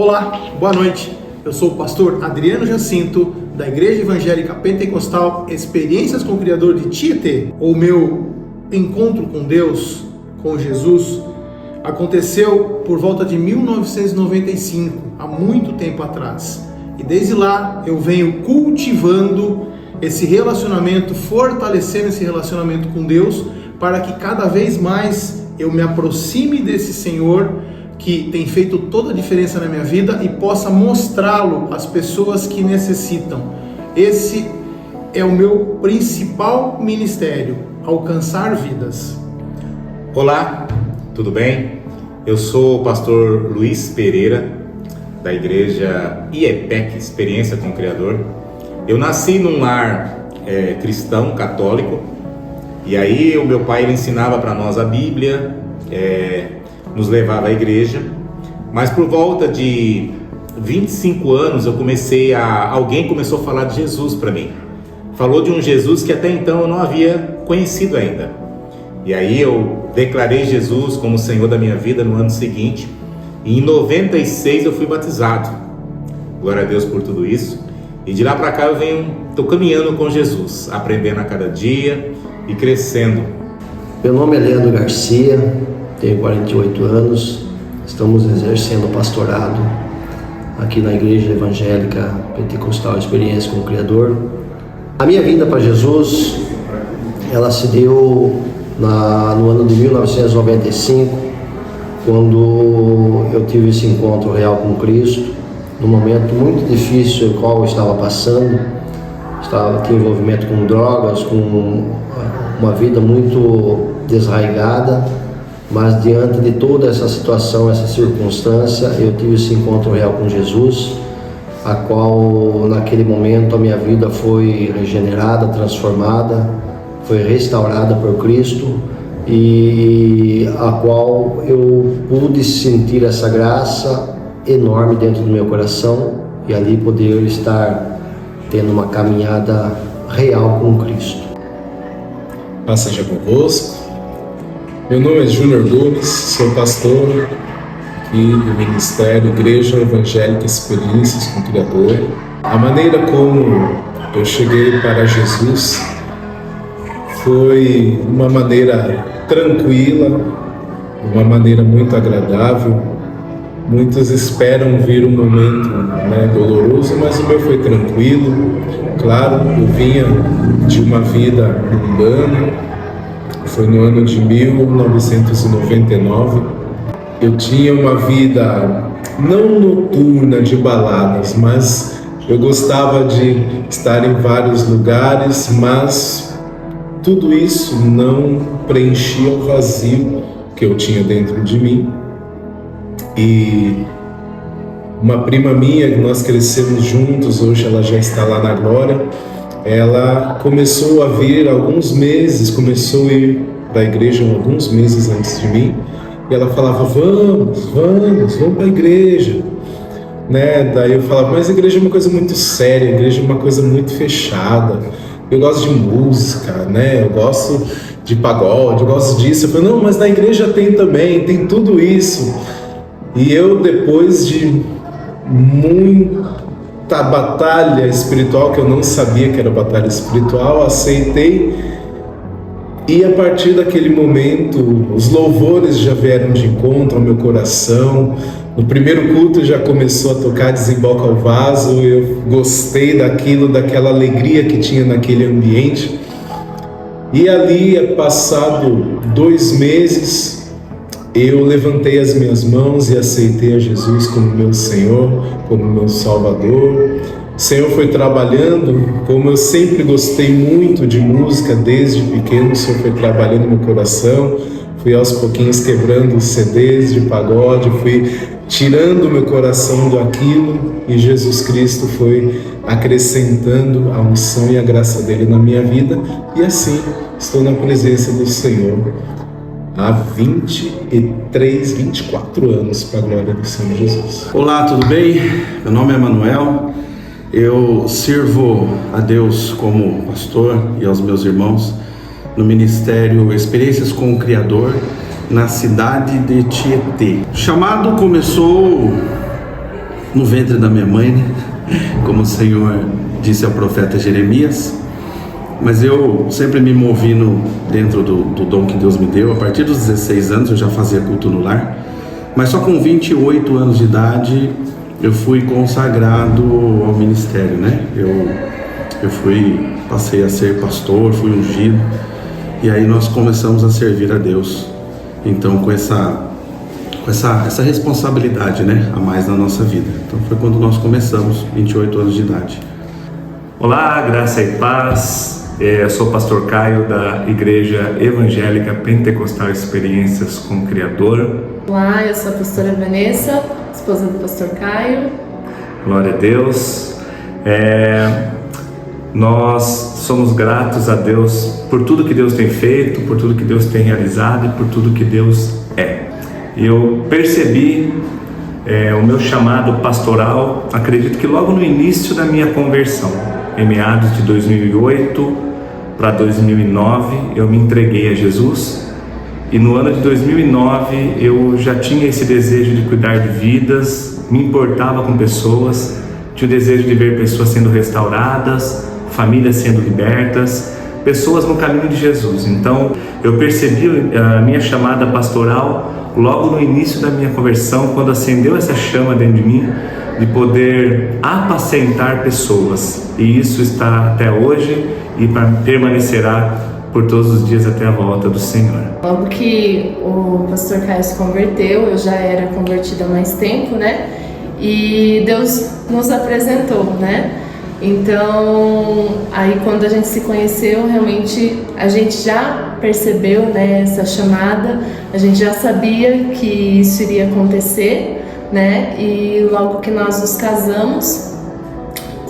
Olá, boa noite. Eu sou o pastor Adriano Jacinto, da Igreja Evangélica Pentecostal Experiências com o Criador de Tietê. O meu encontro com Deus, com Jesus, aconteceu por volta de 1995, há muito tempo atrás. E desde lá eu venho cultivando esse relacionamento, fortalecendo esse relacionamento com Deus, para que cada vez mais eu me aproxime desse Senhor que tem feito toda a diferença na minha vida e possa mostrá-lo às pessoas que necessitam. Esse é o meu principal ministério, alcançar vidas. Olá, tudo bem? Eu sou o pastor Luiz Pereira, da igreja IEPEC, Experiência com o Criador. Eu nasci num lar cristão, católico, e aí o meu pai ele ensinava para nós a Bíblia, nos levava à igreja, mas por volta de 25 anos alguém começou a falar de Jesus para mim. Falou de um Jesus que até então eu não havia conhecido ainda. E aí eu declarei Jesus como Senhor da minha vida no ano seguinte, e em 96 eu fui batizado. Glória a Deus por tudo isso. E de lá para cá estou caminhando com Jesus, aprendendo a cada dia e crescendo. Meu nome é Leandro Garcia, tenho 48 anos, estamos exercendo pastorado aqui na Igreja Evangélica Pentecostal Experiência com o Criador. A minha vinda para Jesus, ela se deu no ano de 1995, quando eu tive esse encontro real com Cristo, num momento muito difícil o qual eu estava passando. Tinha envolvimento com drogas, com uma vida muito desarraigada, mas diante de toda essa situação, essa circunstância, eu tive esse encontro real com Jesus, a qual naquele momento a minha vida foi regenerada, transformada, foi restaurada por Cristo, e a qual eu pude sentir essa graça enorme dentro do meu coração e ali poder estar tendo uma caminhada real com Cristo. Paz seja convosco. Meu nome é Júnior Gomes, sou pastor aqui do Ministério Igreja Evangélica Experiências com o Criador. A maneira como eu cheguei para Jesus foi uma maneira tranquila, uma maneira muito agradável. Muitos esperam vir um momento doloroso, mas o meu foi tranquilo. Claro, eu vinha de uma vida mundana. Foi no ano de 1999. Eu tinha uma vida não noturna de baladas, mas eu gostava de estar em vários lugares, mas tudo isso não preenchia o vazio que eu tinha dentro de mim. E uma prima minha, que nós crescemos juntos, hoje ela já está lá na glória, ela começou a vir começou a ir para a igreja alguns meses antes de mim, e ela falava, vamos para a igreja, Daí eu falava, mas a igreja é uma coisa muito séria, a igreja é uma coisa muito fechada, eu gosto de música, eu gosto de pagode, eu gosto disso. Eu falei, não, mas na igreja tem também, tem tudo isso. E eu, depois de muita batalha espiritual, que eu não sabia que era batalha espiritual, aceitei. E a partir daquele momento, os louvores já vieram de encontro ao meu coração. No primeiro culto já começou a tocar Desemboca o Vaso. Eu gostei daquela alegria que tinha naquele ambiente. E ali, passado 2 meses, eu levantei as minhas mãos e aceitei a Jesus como meu Senhor, como meu Salvador. O Senhor foi trabalhando, como eu sempre gostei muito de música desde pequeno, o Senhor foi trabalhando no meu coração. Fui aos pouquinhos quebrando os CDs de pagode, fui tirando o meu coração daquilo, e Jesus Cristo foi acrescentando a unção e a graça dele na minha vida, e assim estou na presença do Senhor há 24 anos, para a glória do Senhor Jesus. Olá, tudo bem? Meu nome é Manuel, eu sirvo a Deus como pastor e aos meus irmãos no Ministério Experiências com o Criador, na cidade de Tietê. O chamado começou no ventre da minha mãe, né? Como o Senhor disse ao profeta Jeremias. Mas eu sempre me movi dentro do dom que Deus me deu. A partir dos 16 anos eu já fazia culto no lar. Mas só com 28 anos de idade eu fui consagrado ao ministério, né? Passei a ser pastor, fui ungido. E aí nós começamos a servir a Deus. Então com essa responsabilidade, né, a mais na nossa vida. Então foi quando nós começamos, 28 anos de idade. Olá, graça e paz. Eu sou o pastor Caio da Igreja Evangélica Pentecostal Experiências com o Criador. Olá, eu sou a pastora Vanessa, esposa do pastor Caio. Glória a Deus. Nós somos gratos a Deus por tudo que Deus tem feito, por tudo que Deus tem realizado e por tudo que Deus é. Eu percebi o meu chamado pastoral, acredito que logo no início da minha conversão, em meados de 2008 para 2009, eu me entreguei a Jesus, e no ano de 2009 eu já tinha esse desejo de cuidar de vidas, me importava com pessoas, tinha o desejo de ver pessoas sendo restauradas, famílias sendo libertas, pessoas no caminho de Jesus. Então eu percebi a minha chamada pastoral logo no início da minha conversão, quando acendeu essa chama dentro de mim, de poder apacentar pessoas, e isso está até hoje e permanecerá por todos os dias até a volta do Senhor. Logo que o pastor Caio se converteu, eu já era convertida há mais tempo, né? E Deus nos apresentou, né? Então, aí quando a gente se conheceu, realmente a gente já percebeu, né, essa chamada, a gente já sabia que isso iria acontecer, né? E logo que nós nos casamos,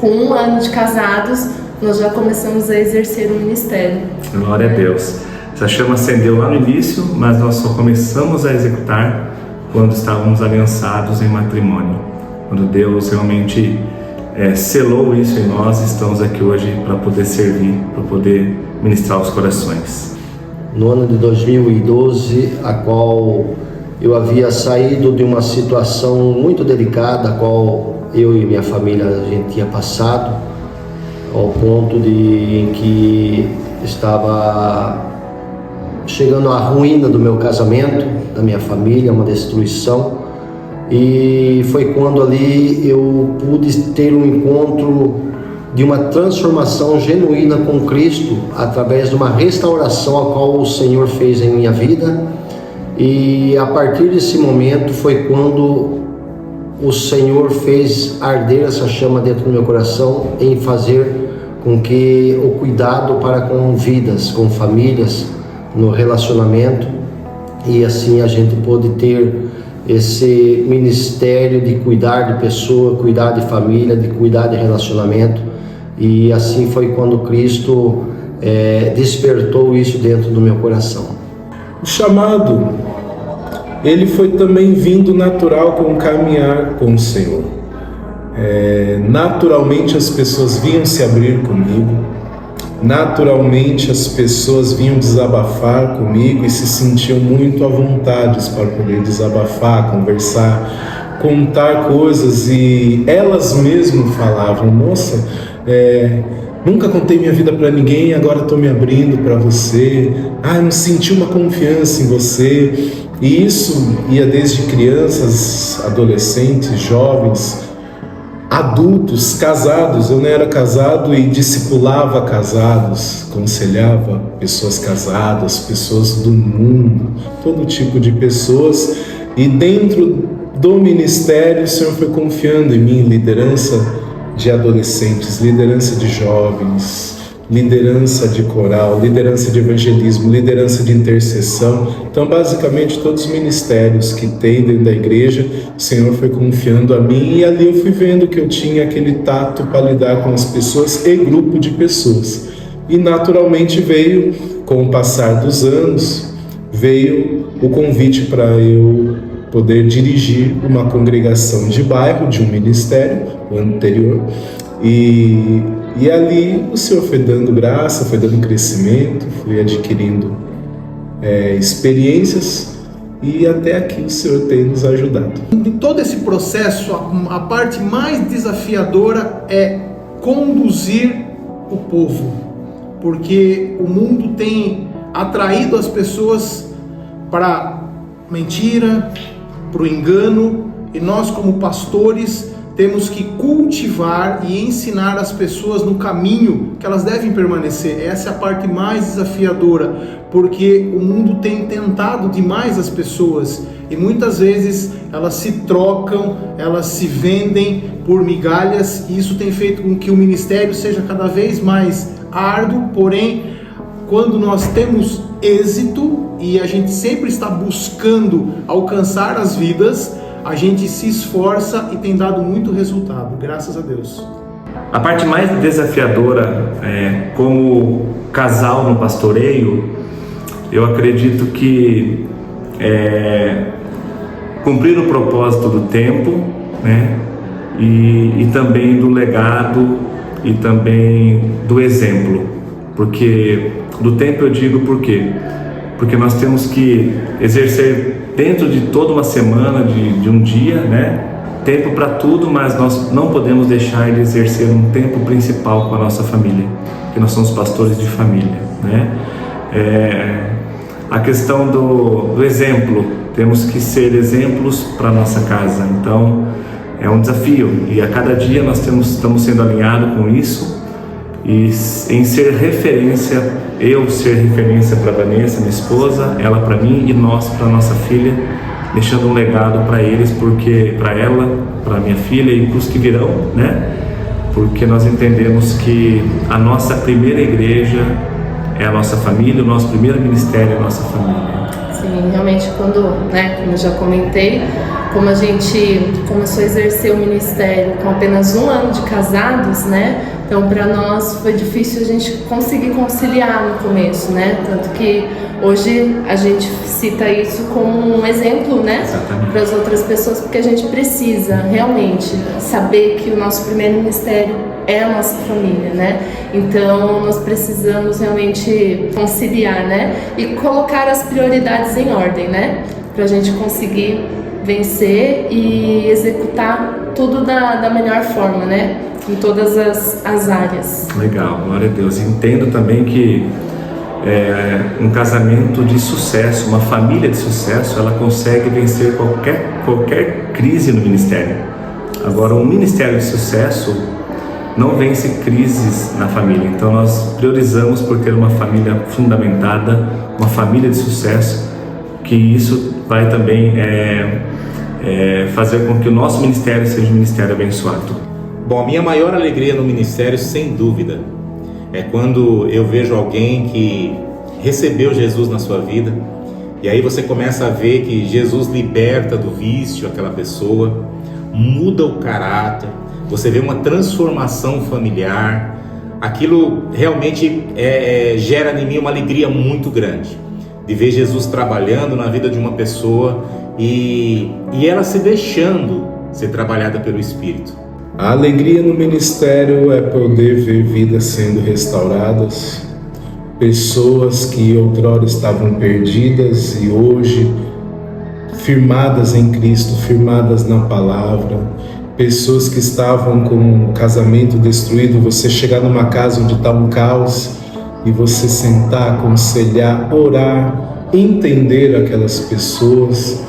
com 1 ano de casados, nós já começamos a exercer o ministério. Glória a Deus. Essa chama acendeu lá no início, mas nós só começamos a executar quando estávamos aliançados em matrimônio. Quando Deus realmente selou isso em nós, estamos aqui hoje para poder servir, para poder ministrar os corações. No ano de 2012, a qual eu havia saído de uma situação muito delicada, a qual eu e minha família a gente tinha passado, ao ponto em que estava chegando à ruína do meu casamento, da minha família, uma destruição. E foi quando ali eu pude ter um encontro de uma transformação genuína com Cristo, através de uma restauração a qual o Senhor fez em minha vida. E a partir desse momento foi quando o Senhor fez arder essa chama dentro do meu coração, em fazer com que o cuidado para com vidas, com famílias, no relacionamento, e assim a gente pôde ter esse ministério de cuidar de pessoa, cuidar de família, de cuidar de relacionamento. E assim foi quando Cristo despertou isso dentro do meu coração. O chamado, ele foi também vindo natural com o caminhar com o Senhor. Naturalmente as pessoas vinham se abrir comigo, naturalmente as pessoas vinham desabafar comigo e se sentiam muito à vontade para poder desabafar, conversar, contar coisas, e elas mesmas falavam: nossa, nunca contei minha vida para ninguém, agora estou me abrindo para você. Eu senti uma confiança em você. E isso ia desde crianças, adolescentes, jovens, adultos, casados. Eu não era casado e discipulava casados, aconselhava pessoas casadas, pessoas do mundo, todo tipo de pessoas. E dentro do ministério o Senhor foi confiando em mim liderança de adolescentes, liderança de jovens, liderança de coral, liderança de evangelismo, liderança de intercessão. Então, basicamente, todos os ministérios que tem dentro da igreja, o Senhor foi confiando a mim, e ali eu fui vendo que eu tinha aquele tato para lidar com as pessoas e grupo de pessoas. E naturalmente veio, com o passar dos anos, veio o convite para eu poder dirigir uma congregação de bairro, de um ministério, o anterior. E ali o Senhor foi dando graça, foi dando crescimento, fui adquirindo experiências, e até aqui o Senhor tem nos ajudado. Em todo esse processo, a parte mais desafiadora é conduzir o povo, porque o mundo tem atraído as pessoas para mentira, para o engano, e nós como pastores temos que cultivar e ensinar as pessoas no caminho que elas devem permanecer. Essa é a parte mais desafiadora, porque o mundo tem tentado demais as pessoas e muitas vezes elas se trocam, elas se vendem por migalhas, e isso tem feito com que o ministério seja cada vez mais árduo. Porém, quando nós temos êxito e a gente sempre está buscando alcançar as vidas, a gente se esforça e tem dado muito resultado, graças a Deus. A parte mais desafiadora, como casal no pastoreio, eu acredito que cumprir o propósito do tempo, né? E também do legado e também do exemplo. Porque do tempo eu digo por quê? Porque nós temos que exercer dentro de toda uma semana, de um dia, né? Tempo para tudo, mas nós não podemos deixar de exercer um tempo principal com a nossa família, porque nós somos pastores de família, né? A questão do exemplo, temos que ser exemplos para a nossa casa, então é um desafio, e a cada dia nós estamos sendo alinhados com isso, e em ser referência, eu ser referência para a Vanessa, minha esposa, ela para mim e nós para nossa filha, deixando um legado para eles, porque para ela, para minha filha e para os que virão, né? Porque nós entendemos que a nossa primeira igreja é a nossa família, o nosso primeiro ministério é a nossa família. Sim, realmente quando, né, como eu já comentei, como a gente começou a exercer o ministério com apenas 1 ano de casados, né? Então para nós foi difícil a gente conseguir conciliar no começo, né? Tanto que hoje a gente cita isso como um exemplo, né? Para as outras pessoas, porque a gente precisa realmente saber que o nosso primeiro ministério é a nossa família, né? Então nós precisamos realmente conciliar, né? E colocar as prioridades em ordem, né? Para a gente conseguir vencer e executar tudo da melhor forma, né? Em todas as áreas. Legal, glória a Deus. Entendo também que um casamento de sucesso, uma família de sucesso, ela consegue vencer qualquer crise no ministério. Agora, um ministério de sucesso não vence crises na família. Então nós priorizamos por ter uma família fundamentada, uma família de sucesso, que isso vai também fazer com que o nosso ministério seja um ministério abençoado. Bom, a minha maior alegria no ministério, sem dúvida, é quando eu vejo alguém que recebeu Jesus na sua vida, e aí você começa a ver que Jesus liberta do vício aquela pessoa, muda o caráter, você vê uma transformação familiar. Aquilo realmente gera em mim uma alegria muito grande, de ver Jesus trabalhando na vida de uma pessoa e ela se deixando ser trabalhada pelo Espírito. A alegria no ministério é poder ver vidas sendo restauradas, pessoas que outrora estavam perdidas e hoje firmadas em Cristo, firmadas na palavra, pessoas que estavam com um casamento destruído, você chegar numa casa onde está um caos e você sentar, aconselhar, orar, entender aquelas pessoas,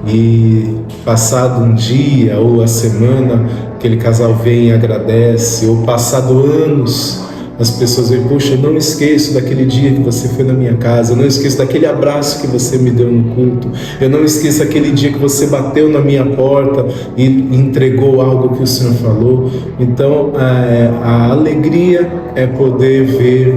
e passado um dia ou a semana, aquele casal vem e agradece, ou passado anos, as pessoas veem, poxa, eu não esqueço daquele dia que você foi na minha casa, eu não esqueço daquele abraço que você me deu no culto, eu não esqueço aquele dia que você bateu na minha porta e entregou algo que o Senhor falou. Então a alegria é poder ver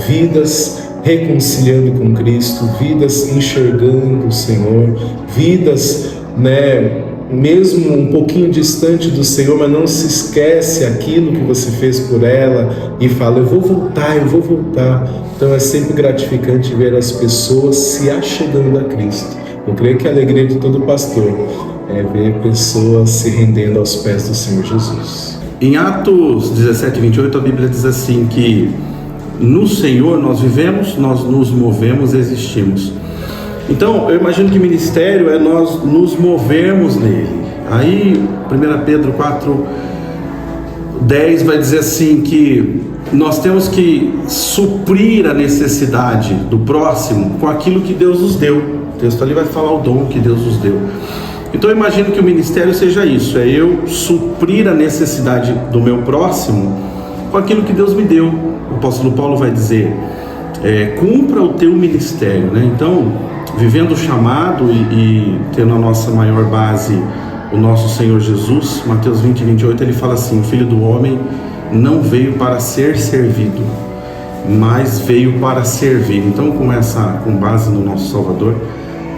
vidas reconciliando com Cristo, vidas enxergando o Senhor, vidas, né, mesmo um pouquinho distante do Senhor, mas não se esquece aquilo que você fez por ela e fala, eu vou voltar. Então é sempre gratificante ver as pessoas se achegando a Cristo. Eu creio que a alegria de todo pastor é ver pessoas se rendendo aos pés do Senhor Jesus. Em Atos 17, 28, a Bíblia diz assim que no Senhor nós vivemos, nós nos movemos, existimos. Então, eu imagino que ministério é nós nos movermos nele. Aí, 1 Pedro 4:10 vai dizer assim que nós temos que suprir a necessidade do próximo com aquilo que Deus nos deu. O texto ali vai falar o dom que Deus nos deu. Então eu imagino que o ministério seja isso, é eu suprir a necessidade do meu próximo com aquilo que Deus me deu. O apóstolo Paulo vai dizer, cumpra o teu ministério, né? Então, vivendo o chamado e tendo a nossa maior base, o nosso Senhor Jesus, Mateus 20:28, ele fala assim: o Filho do Homem não veio para ser servido, mas veio para servir. Então, com base no nosso Salvador,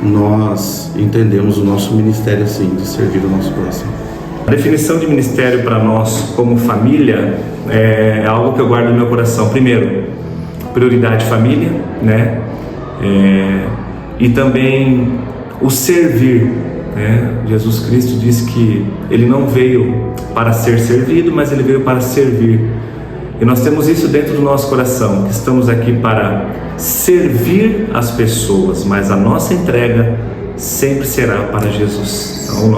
nós entendemos o nosso ministério assim, de servir o nosso próximo. A definição de ministério para nós como família é algo que eu guardo no meu coração. Primeiro, prioridade família, né? E também o servir, né? Jesus Cristo disse que Ele não veio para ser servido, mas Ele veio para servir. E nós temos isso dentro do nosso coração, que estamos aqui para servir as pessoas, mas a nossa entrega sempre será para Jesus. Então o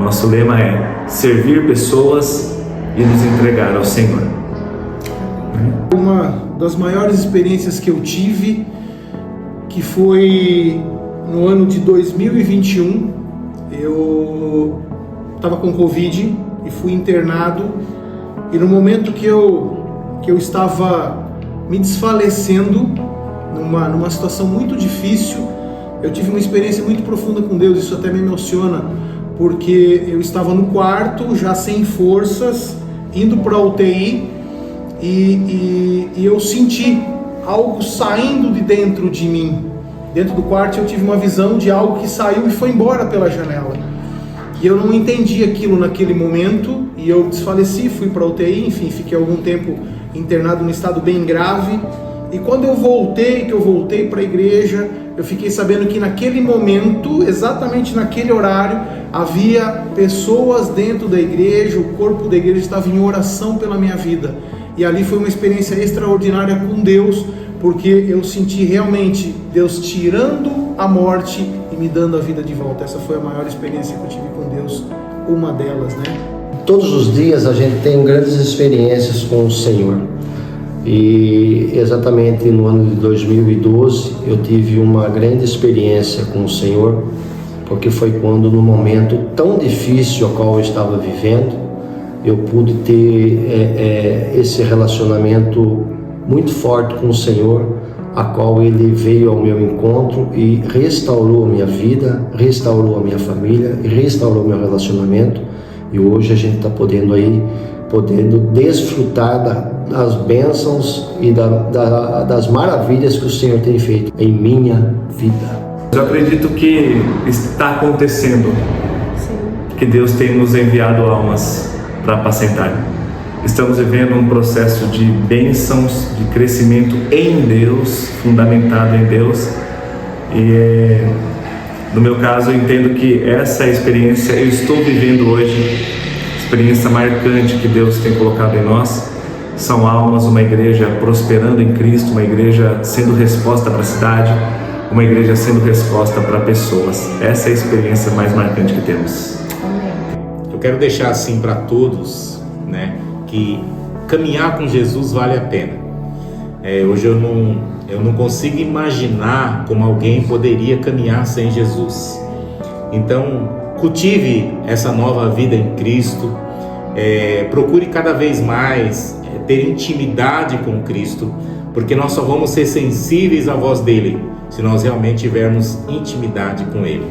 nosso lema é servir pessoas e nos entregar ao Senhor. Uma das maiores experiências que eu tive, que foi no ano de 2021, eu estava com Covid e fui internado, e no momento que eu estava me desfalecendo, numa situação muito difícil, eu tive uma experiência muito profunda com Deus. Isso até me emociona, porque eu estava no quarto, já sem forças, indo para a UTI, e eu senti algo saindo de dentro de mim. Dentro do quarto eu tive uma visão de algo que saiu e foi embora pela janela. E eu não entendi aquilo naquele momento, e eu desfaleci, fui para a UTI, enfim, fiquei algum tempo internado num estado bem grave. E quando eu voltei para a igreja, eu fiquei sabendo que naquele momento, exatamente naquele horário, havia pessoas dentro da igreja, o corpo da igreja estava em oração pela minha vida. E ali foi uma experiência extraordinária com Deus, porque eu senti realmente Deus tirando a morte e me dando a vida de volta. Essa foi a maior experiência que eu tive com Deus, uma delas, né? Todos os dias a gente tem grandes experiências com o Senhor. E exatamente no ano de 2012 eu tive uma grande experiência com o Senhor, porque foi quando, num momento tão difícil ao qual eu estava vivendo, eu pude ter esse relacionamento muito forte com o Senhor, a qual Ele veio ao meu encontro e restaurou a minha vida, restaurou a minha família e restaurou o meu relacionamento. E hoje a gente está podendo desfrutar das bênçãos e das maravilhas que o Senhor tem feito em minha vida. Eu acredito que está acontecendo. Sim. Que Deus tem nos enviado almas para apacentar. Estamos vivendo um processo de bênçãos, de crescimento em Deus, fundamentado em Deus. E no meu caso, eu entendo que essa experiência eu estou vivendo hoje, experiência marcante que Deus tem colocado em nós. São almas, uma igreja prosperando em Cristo, uma igreja sendo resposta para a cidade, uma igreja sendo resposta para pessoas. Essa é a experiência mais marcante que temos. Eu quero deixar assim para todos, né, que caminhar com Jesus vale a pena. Hoje eu não consigo imaginar como alguém poderia caminhar sem Jesus. Então, cultive essa nova vida em Cristo, procure cada vez mais ter intimidade com Cristo, porque nós só vamos ser sensíveis à voz dele se nós realmente tivermos intimidade com ele.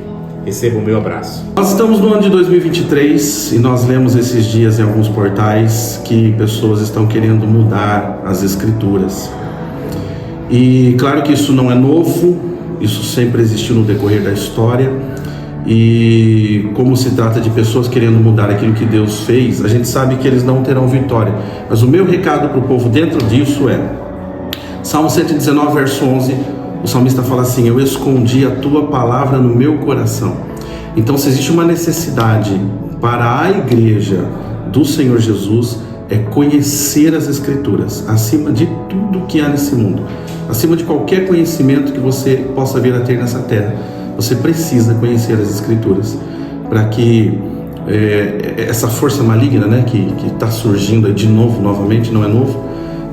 Receba o meu abraço. Nós estamos no ano de 2023 e nós lemos esses dias em alguns portais que pessoas estão querendo mudar as escrituras. E claro que isso não é novo, isso sempre existiu no decorrer da história. E como se trata de pessoas querendo mudar aquilo que Deus fez, a gente sabe que eles não terão vitória. Mas o meu recado para o povo dentro disso é Salmo 119, verso 11. O salmista fala assim: eu escondi a tua palavra no meu coração. Então, se existe uma necessidade para a igreja do Senhor Jesus, é conhecer as escrituras acima de tudo que há nesse mundo. acima de qualquer conhecimento que você possa vir a ter nessa terra. Você precisa conhecer as Escrituras para que essa força maligna, né, que está surgindo aí de novo, novamente, não é novo,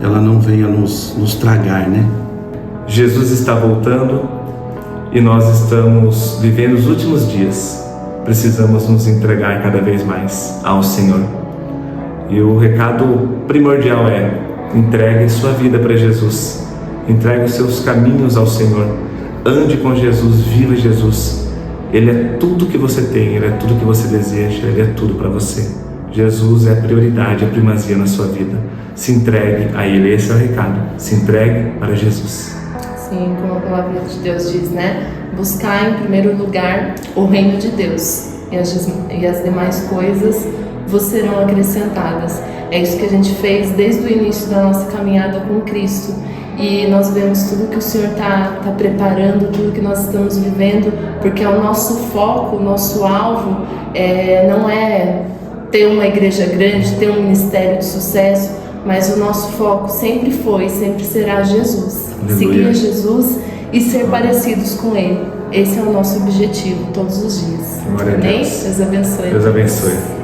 ela não venha nos tragar, né? Jesus está voltando e nós estamos vivendo os últimos dias. Precisamos nos entregar cada vez mais ao Senhor. E o recado primordial é: entregue sua vida para Jesus, entregue os seus caminhos ao Senhor, ande com Jesus, viva Jesus. Ele é tudo que você tem, Ele é tudo que você deseja, Ele é tudo para você. Jesus é a prioridade, a primazia na sua vida. Se entregue a Ele, esse é o recado. Se entregue para Jesus. Sim, como a palavra de Deus diz, né? Buscar em primeiro lugar o reino de Deus, e as demais coisas vos serão acrescentadas. É isso que a gente fez desde o início da nossa caminhada com Cristo. E nós vemos tudo que o Senhor está preparando, tudo que nós estamos vivendo, porque o nosso foco, o nosso alvo não é ter uma igreja grande, ter um ministério de sucesso, mas o nosso foco sempre foi, sempre será Jesus. Aleluia. Seguir Jesus e ser parecidos com Ele. Esse é o nosso objetivo todos os dias. Glória a Amém? Deus. Deus abençoe. Deus abençoe.